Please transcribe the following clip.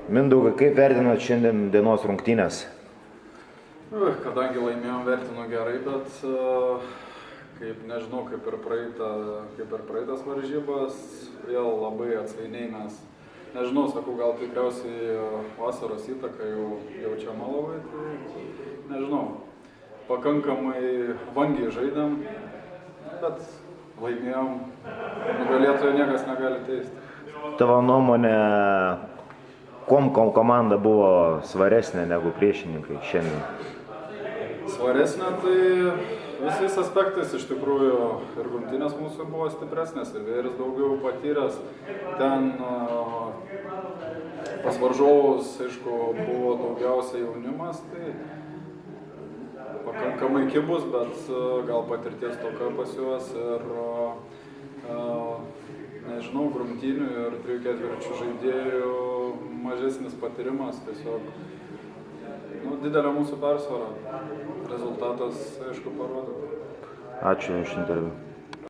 Mindaugai, kaip vertinat šiandien dienos rungtynės? Kadangi laimėjom, vertinu gerai, bet kaip ir praeitas varžybas, vėl labai atsainiai mes. Sakau, gal tikriausiai vasaros įtaka jau jaučiama labai, tai pakankamai vangiai žaidėm, bet laimėjom, nugalėtojo niekas negali teisti. Tavo nuomonė, kuom komanda buvo svaresnė negu priešininkai šiandien? Svaresnė, tai visais aspektais iš tikrųjų ir rungtynės mūsų buvo stipresnės, ir Vėris daugiau patyręs. Ten pas varžovus, aišku, buvo daugiausia jaunimas, tai pakankamai kibus, bet gal patirties tokia pas juos ir rungtynių ir 3 ketvirčių žaidėjų mažesnis patyrimas, tiesiog didelė mūsų persvara. Rezultatas, aišku, parodo. Ačiū už interviu.